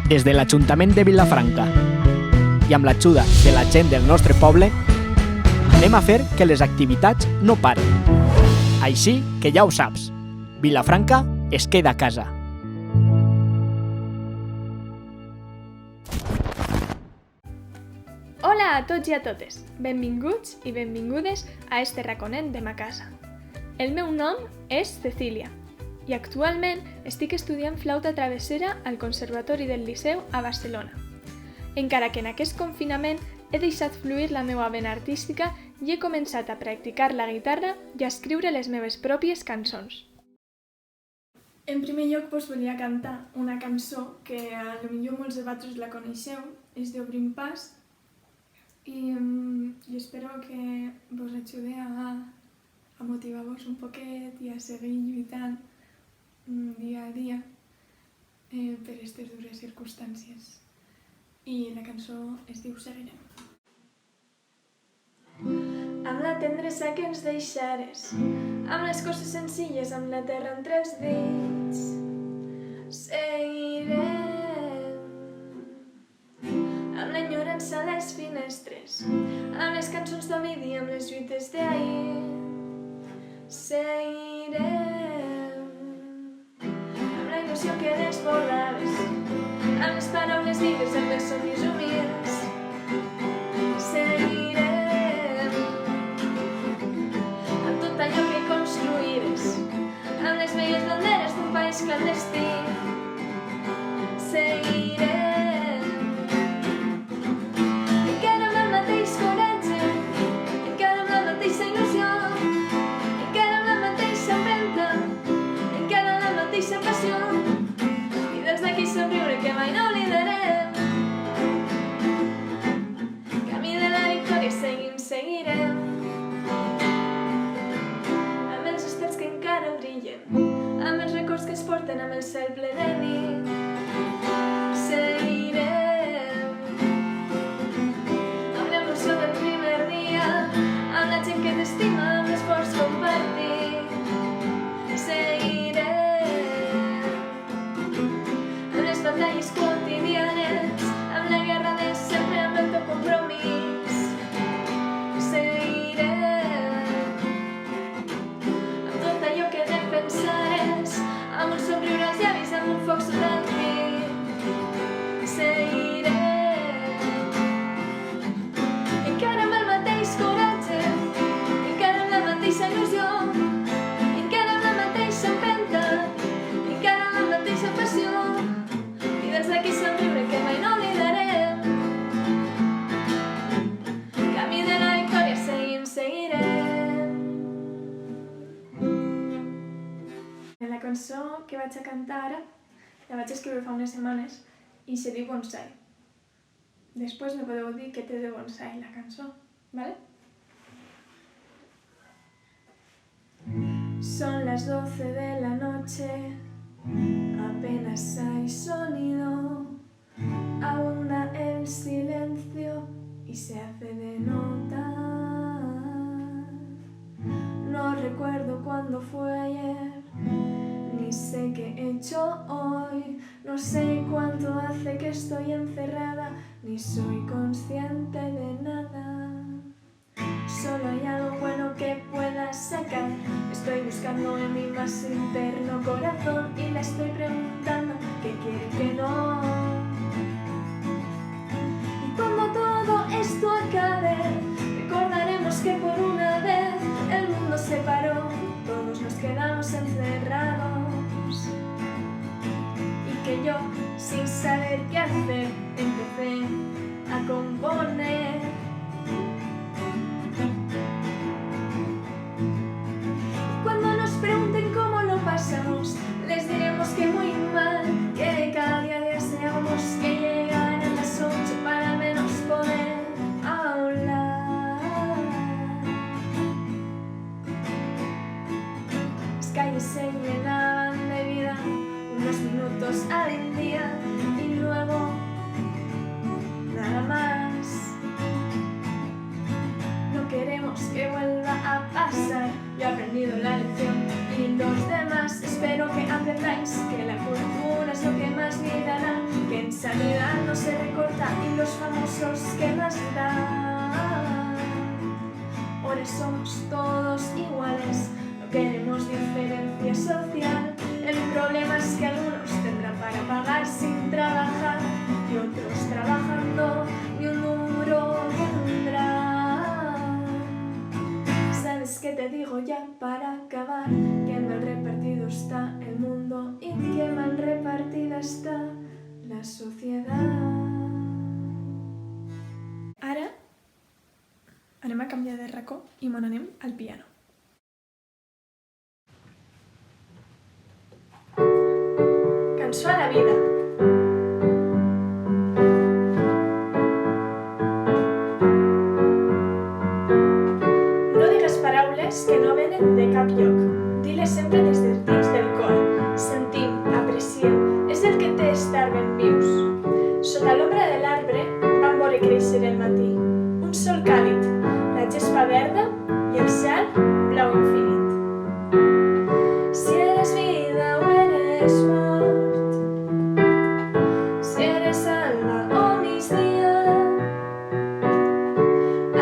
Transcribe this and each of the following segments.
Des de l'Ajuntament de Vilafranca i amb l'ajuda de la gent del nostre poble, anem a fer que les activitats no paren. Així que ja ho saps, Vilafranca es queda a casa. Hola a tots i a totes, benvinguts i benvingudes a este raconet de ma casa. El meu nom és Cecília i actualment estic estudiant flauta travessera al Conservatori del Liceu a Barcelona. Encara que en aquest confinament he deixat fluir la meva vena artística i he començat a practicar la guitarra i a escriure les meves pròpies cançons. En primer lloc volia cantar una cançó que potser molts de vosaltres la coneixeu, és d'Obrim Pas, i espero que vos ajude a motivar-vos un poquet i a seguir lluitant dia a dia per aquestes dures circumstàncies. I la cançó es diu Seguirem. Amb la tendresa que ens deixares, amb les coses senzilles, amb la terra entre els dits, seguirem. Amb l'enyorança a les finestres, amb les cançons d'Ovidi, amb les lluites d'ahir, seguirem. Amb la il·lusió que desbordaves, amb les paraules vives, amb els somnis humils, seguirem. Amb tot allò que construïres, amb les velles banderes d'un país clandestí, seguirem. Encara amb el mateix coratge, encara amb la mateixa il·lusió, encara amb la mateixa empenta, encara amb la mateixa passió, i des d'aquí somriure que mai no oblidarem. Camí de la victòria seguirem. Amb els estels que encara brillen, amb els records que es porten amb el cel ple de nit, seguirem. Amb l'emoció del primer dia, amb la gent que t'estima, amb l'esforç compartit, seguirem. Amb les batalles quotidianes, amb la guerra de sempre, amb el teu compromís, seguirem. Amb tot allò que defensares, amb un somriure als llavis, amb un foc sota el pit, seguirem. Encara amb el mateix coratge, encara amb la mateixa il·lusió, encara amb la mateixa empenta, encara amb la mateixa passió, i des d'aquí somriure que mai no oblidarem. Camí de la victòria seguirem. La cançó que vaig a cantar ara la vaig escriure fa unes setmanes i se diu Bonsai. Després me podeu dir què té de bonsai la cançó, ¿vale? Son las 12 de la noche, apenas hay sonido, abunda el silencio y se hace de notar. No recuerdo cuándo fue ayer, ni sé qué he hecho hoy, no sé cuánto hace que estoy encerrada, ni soy consciente de nada. Solo hay algo bueno que pueda sacar, estoy buscando en mi más interno corazón y le estoy preguntando qué quiere que no. Y cuando todo esto acabe, recordaremos que por una vez el mundo se paró, todos nos quedamos encerrados y que yo, sin saber qué hacer, empecé a componer. Y cuando nos pregunten cómo lo pasamos, les diremos que muy mal, que cada día deseamos que llegaran las 8 para al menos poder hablar. Las calles se llenaban de vida, unos minutos al día y luego nada más. No queremos que vuelva a pasar, yo he aprendido la lección y los demás espero que aprendáis que la cultura es lo que más me dará, que en salud se recorta y los famosos que más dan. Ahora somos todos iguales, no queremos diferencia social. El problema es que algunos tendrán para pagar sin trabajar y otros trabajando y un duro tendrán. ¿Sabes qué te digo ya para acabar? Que mal repartido está el mundo y que mal repartida está la societat. Ara anem a canviar de racó i me n'anem al piano. Cançó a la vida. No digues paraules que no venen de cap lloc. Dile sempre des del dins del cor. Sentim, apreciem, és el que té estar ben vius. Sota l'ombra de l'arbre vam veure créixer el matí. Un sol càlid, la gespa verda i el cel blau infinit. Si eres vida o eres mort, si eres alba o migdia,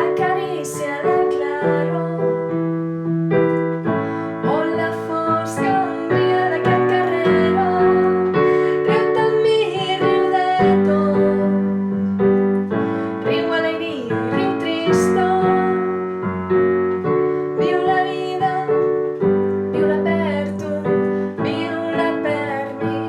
acarícia la claror o la fosca ombria d'aquest carreró. Riu-te amb mi, riu de tot, riu alegria i riu tristor. Viu la vida, viu-la per tu, viu-la per mi i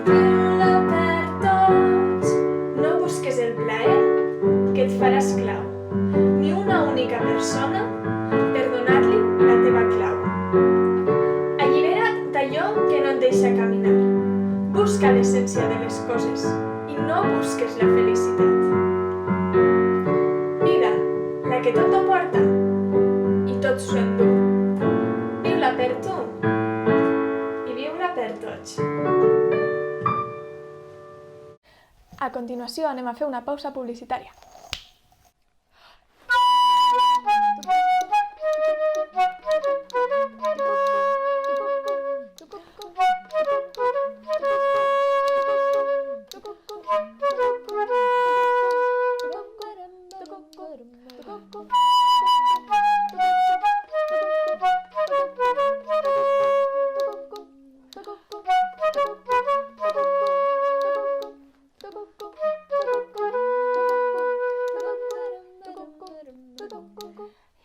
viu-la per tots. No busques el plaer que et farà esclau, ni una única persona per donar-li la teva clau. Allibera't d'allò que no et deixa caminar. Busca l'essència de les coses i no busques la felicitat. Vida, la que tot ho porta i tot s'ho endú. Viu-la per tu i viu-la per tots. A continuació anem a fer una pausa publicitària.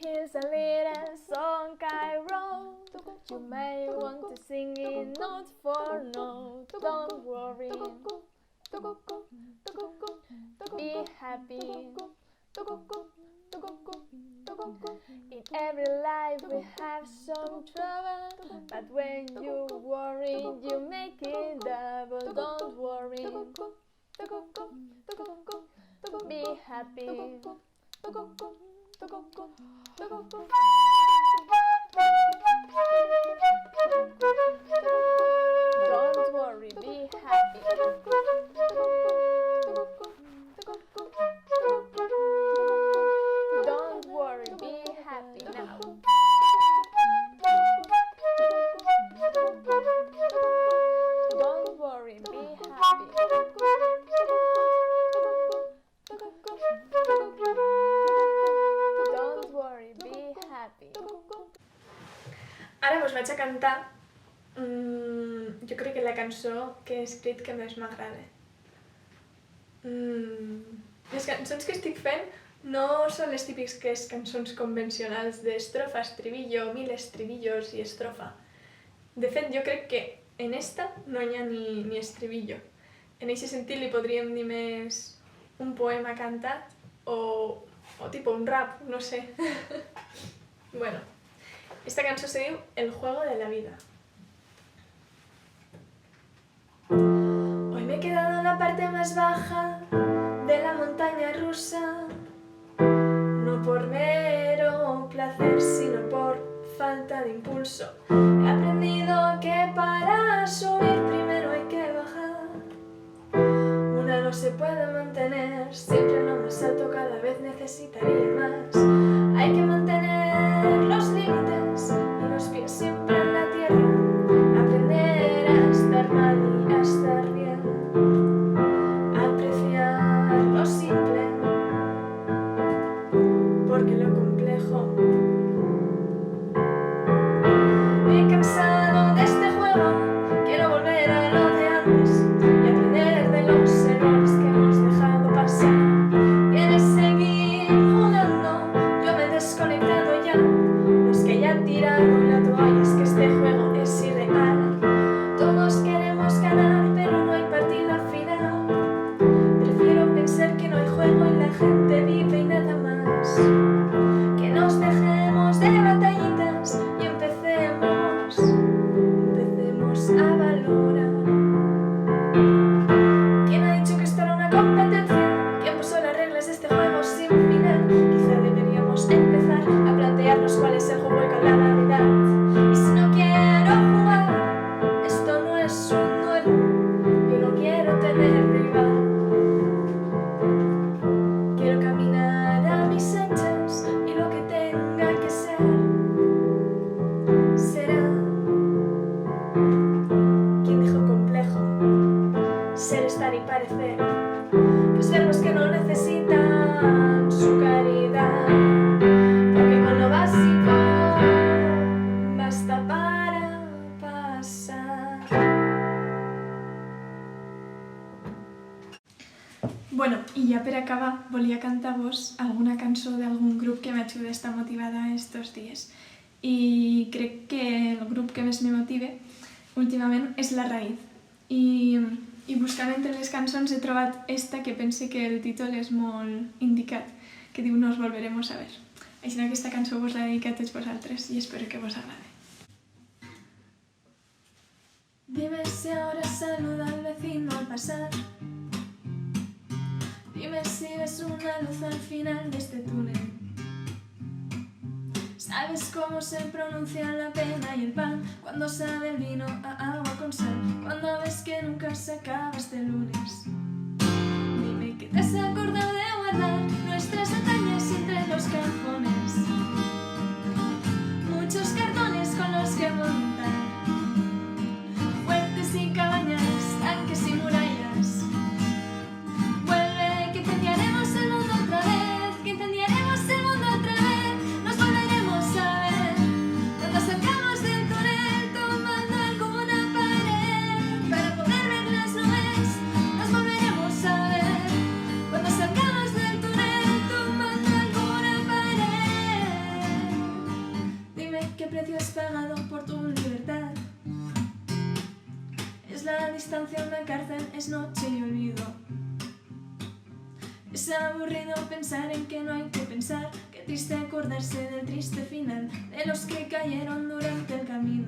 Here's a little song I wrote. You may want to sing it note for note. Don't worry, be happy. In every life we have some trouble, but when you worry, you make it double. Don't worry, be happy. Don't worry, be happy. Don't worry, be happy now. Don't worry, be happy. Don't worry, be happy. Ara vos vaig a cantar, jo crec que la cançó que he escrit que més m'agrada. Les cançons que estic fent no són les típiques cançons convencionals d'estrofa, estribillo, mil estribillos i estrofa. De fet, jo crec que en esta no hi ha ni estribillo. En aquest sentit li podríem dir més un poema cantat o tipo un rap, no sé. Bueno, esta cançó se diu El juego de la vida. Hoy me he quedado en la parte más baja de la montaña rusa, no por mero placer, sino por falta de impulso. He aprendido que para subir primero hay que bajar. Una no se puede mantener siempre en lo más alto, cada vez necesitaría más. Hay que mantener los límites y los pies siempre en la tierra. Aprender a estar mal y a estar bien. Apreciar ser, estar y parecer, pues verbos que no necesitan su caridad, porque con lo básico basta para pasar. Bueno, i ja per acabar volia cantar-vos alguna cançó d'algun grup que m'ajuda a estar motivada estos dies. I crec que el grup que més me motive últimament és La Raïz. I buscant entre les cançons he trobat esta que pense que el títol és molt indicat, que diu Nos volveremos a ver. Així que aquesta cançó vos la dedico a tots vosaltres i espero que vos agrade. Dime si ahora saluda al vecino al pasar. Dime si ves una luz al final de este túnel. ¿Sabes cómo se pronuncia la pena y el pan? Cuando sabe el vino a agua con sal. Cuando ves que nunca se acaba este lunes. Dime que te has acordado de guardar nuestras hazañas entre los cajones. Muchos cartones con los que montar fuertes y cabañas, tanques y murallas. Vuelve que incendiaremos el mundo otra vez, que incendiaremos el mundo otra vez. Nos volveremos a ver cuando salgamos del túnel tomando alguna pared para poder ver las nubes. Nos volveremos a ver cuando salgamos del túnel tomando alguna pared. Dime qué precio has pagado por tu libertad. Es la distancia a una cárcel, es noche y olvido. Es aburrido pensar en que no hay que pensar. Qué triste acordarse del triste final de los que cayeron durante el camino.